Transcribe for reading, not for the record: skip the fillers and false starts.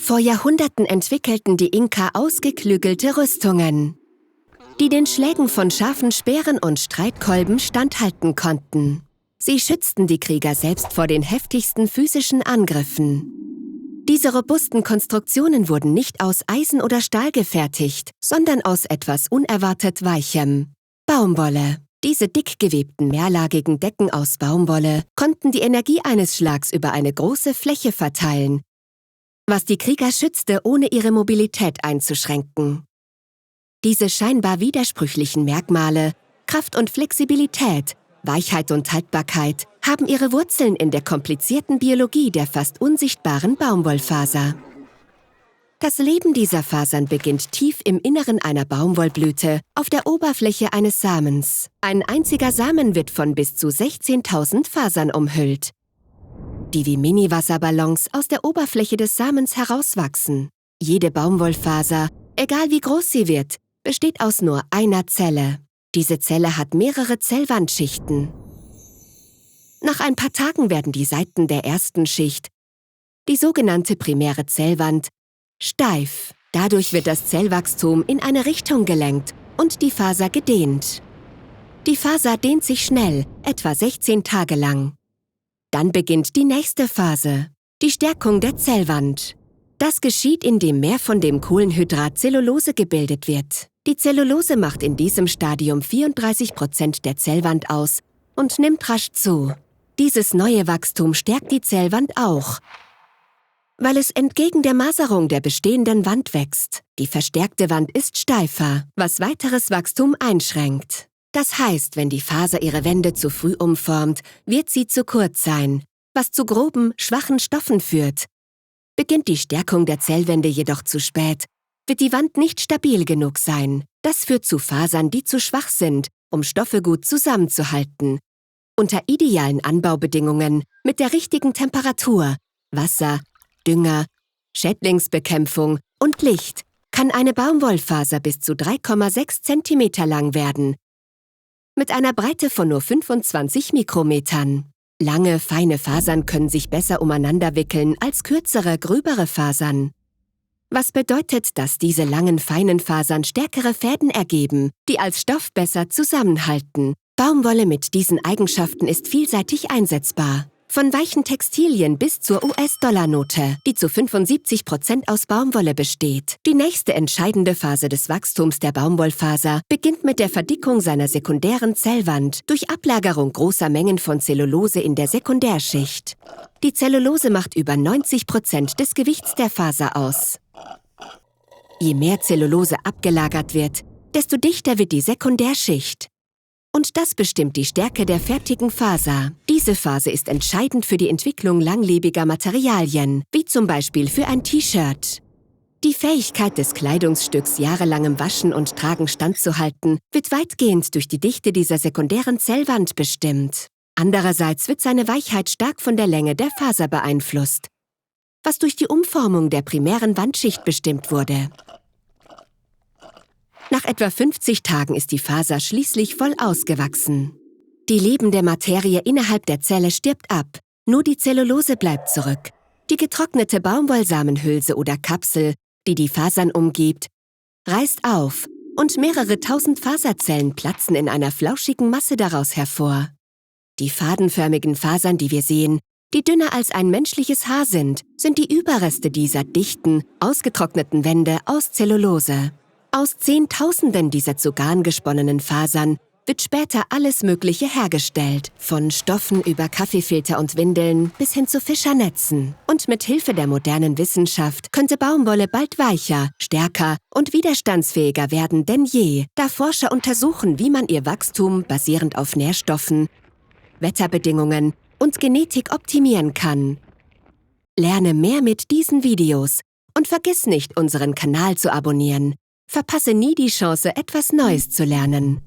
Vor Jahrhunderten entwickelten die Inka ausgeklügelte Rüstungen, die den Schlägen von scharfen Speeren und Streitkolben standhalten konnten. Sie schützten die Krieger selbst vor den heftigsten physischen Angriffen. Diese robusten Konstruktionen wurden nicht aus Eisen oder Stahl gefertigt, sondern aus etwas unerwartet Weichem: Baumwolle. Diese dick gewebten mehrlagigen Decken aus Baumwolle konnten die Energie eines Schlags über eine große Fläche verteilen, was die Krieger schützte, ohne ihre Mobilität einzuschränken. Diese scheinbar widersprüchlichen Merkmale, Kraft und Flexibilität, Weichheit und Haltbarkeit, haben ihre Wurzeln in der komplizierten Biologie der fast unsichtbaren Baumwollfaser. Das Leben dieser Fasern beginnt tief im Inneren einer Baumwollblüte, auf der Oberfläche eines Samens. Ein einziger Samen wird von bis zu 16.000 Fasern umhüllt, die wie Mini-Wasserballons aus der Oberfläche des Samens herauswachsen. Jede Baumwollfaser, egal wie groß sie wird, besteht aus nur einer Zelle. Diese Zelle hat mehrere Zellwandschichten. Nach ein paar Tagen werden die Seiten der ersten Schicht, die sogenannte primäre Zellwand, steif. Dadurch wird das Zellwachstum in eine Richtung gelenkt und die Faser gedehnt. Die Faser dehnt sich schnell, etwa 16 Tage lang. Dann beginnt die nächste Phase, die Stärkung der Zellwand. Das geschieht, indem mehr von dem Kohlenhydrat Zellulose gebildet wird. Die Zellulose macht in diesem Stadium 34% der Zellwand aus und nimmt rasch zu. Dieses neue Wachstum stärkt die Zellwand auch, weil es entgegen der Maserung der bestehenden Wand wächst. Die verstärkte Wand ist steifer, was weiteres Wachstum einschränkt. Das heißt, wenn die Faser ihre Wände zu früh umformt, wird sie zu kurz sein, was zu groben, schwachen Stoffen führt. Beginnt die Stärkung der Zellwände jedoch zu spät, wird die Wand nicht stabil genug sein. Das führt zu Fasern, die zu schwach sind, um Stoffe gut zusammenzuhalten. Unter idealen Anbaubedingungen, mit der richtigen Temperatur, Wasser, Dünger, Schädlingsbekämpfung und Licht, kann eine Baumwollfaser bis zu 3,6 cm lang werden, mit einer Breite von nur 25 Mikrometern. Lange, feine Fasern können sich besser umeinander wickeln als kürzere, gröbere Fasern. Was bedeutet, dass diese langen, feinen Fasern stärkere Fäden ergeben, die als Stoff besser zusammenhalten. Baumwolle mit diesen Eigenschaften ist vielseitig einsetzbar. Von weichen Textilien bis zur US-Dollar-Note, die zu 75% aus Baumwolle besteht. Die nächste entscheidende Phase des Wachstums der Baumwollfaser beginnt mit der Verdickung seiner sekundären Zellwand durch Ablagerung großer Mengen von Zellulose in der Sekundärschicht. Die Zellulose macht über 90% des Gewichts der Faser aus. Je mehr Zellulose abgelagert wird, desto dichter wird die Sekundärschicht. Und das bestimmt die Stärke der fertigen Faser. Diese Phase ist entscheidend für die Entwicklung langlebiger Materialien, wie zum Beispiel für ein T-Shirt. Die Fähigkeit des Kleidungsstücks, jahrelangem Waschen und Tragen standzuhalten, wird weitgehend durch die Dichte dieser sekundären Zellwand bestimmt. Andererseits wird seine Weichheit stark von der Länge der Faser beeinflusst, was durch die Umformung der primären Wandschicht bestimmt wurde. Nach etwa 50 Tagen ist die Faser schließlich voll ausgewachsen. Die lebende Materie innerhalb der Zelle stirbt ab, nur die Zellulose bleibt zurück. Die getrocknete Baumwollsamenhülse oder Kapsel, die die Fasern umgibt, reißt auf und mehrere tausend Faserzellen platzen in einer flauschigen Masse daraus hervor. Die fadenförmigen Fasern, die wir sehen, die dünner als ein menschliches Haar sind die Überreste dieser dichten, ausgetrockneten Wände aus Zellulose. Aus Zehntausenden dieser zu Garn gesponnenen Fasern wird später alles Mögliche hergestellt, von Stoffen über Kaffeefilter und Windeln bis hin zu Fischernetzen. Und mit Hilfe der modernen Wissenschaft könnte Baumwolle bald weicher, stärker und widerstandsfähiger werden denn je, da Forscher untersuchen, wie man ihr Wachstum basierend auf Nährstoffen, Wetterbedingungen und Genetik optimieren kann. Lerne mehr mit diesen Videos und vergiss nicht, unseren Kanal zu abonnieren. Verpasse nie die Chance, etwas Neues zu lernen.